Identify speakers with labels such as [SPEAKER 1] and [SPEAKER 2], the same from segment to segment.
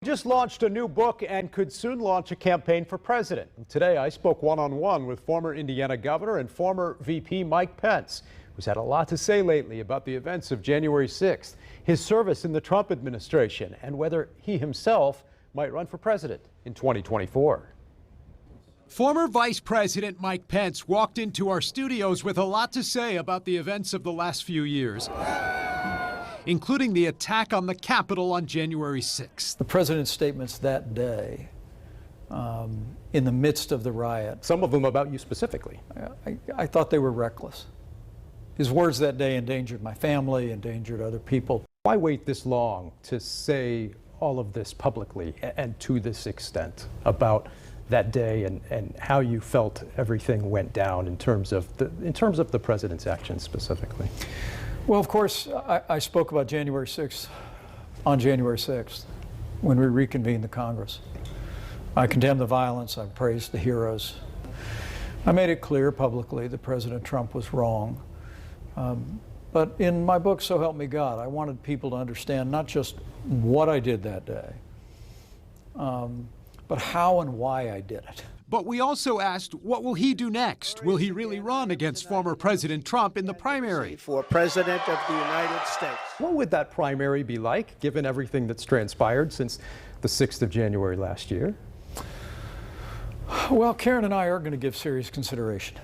[SPEAKER 1] Just launched a new book and could soon launch a campaign for president. Today, I spoke one-on-one with former Indiana governor and former VP Mike Pence, who's had a lot to say lately about the events of January 6th, his service in the Trump administration, and whether he himself might run for president in 2024.
[SPEAKER 2] Former Vice President Mike Pence walked into our studios with a lot to say about the events of the last few years, including the attack on the Capitol on January 6th.
[SPEAKER 3] The president's statements that day, in the midst of the riot.
[SPEAKER 1] Some of them about you specifically.
[SPEAKER 3] I thought they were reckless. His words that day endangered my family, endangered other people.
[SPEAKER 1] Why wait this long to say all of this publicly and to this extent about that day and how you felt everything went down in terms of the president's actions specifically?
[SPEAKER 3] Well, of course, I spoke about January 6th on January 6th when we reconvened the Congress. I condemned the violence. I praised the heroes. I made it clear publicly that President Trump was wrong. But in my book, So Help Me God, I wanted people to understand not just what I did that day, but how and why I did it.
[SPEAKER 2] But we also asked, what will he do next? Will he really run against former President Trump in the primary?
[SPEAKER 4] For President of the United States.
[SPEAKER 1] What would that primary be like, given everything that's transpired since the 6th of January last year?
[SPEAKER 3] Well, Karen and I are going to give serious consideration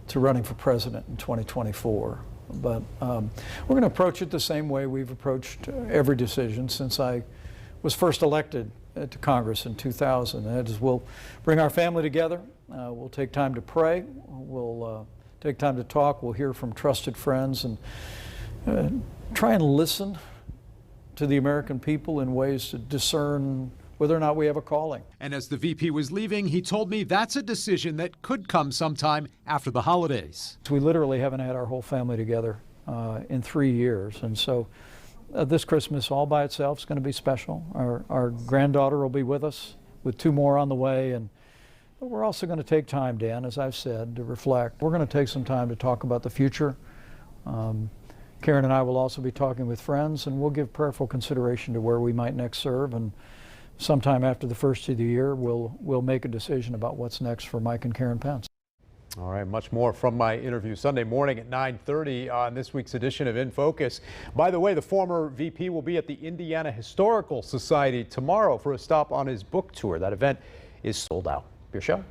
[SPEAKER 3] to running for president in 2024. But we're going to approach it the same way we've approached every decision since I was first elected to Congress in 2000. That is, we'll bring our family together, we'll take time to pray, we'll take time to talk, we'll hear from trusted friends, and try and listen to the American people in ways to discern whether or not we have a calling.
[SPEAKER 2] And as the VP was leaving, he told me that's a decision that could come sometime after the holidays.
[SPEAKER 3] We literally haven't had our whole family together in 3 years, and so this Christmas all by itself is going to be special. Our granddaughter will be with us with 2 more on the way, but we're also going to take time, Dan, as I've said, to reflect. We're going to take some time to talk about the future. Karen and I will also be talking with friends, and we'll give prayerful consideration to where we might next serve, and sometime after the first of the year we'll make a decision about what's next for Mike and Karen Pence.
[SPEAKER 1] All right, much more from my interview Sunday morning at 9:30 on this week's edition of In Focus. By the way, the former VP will be at the Indiana Historical Society tomorrow for a stop on his book tour. That event is sold out. Your show?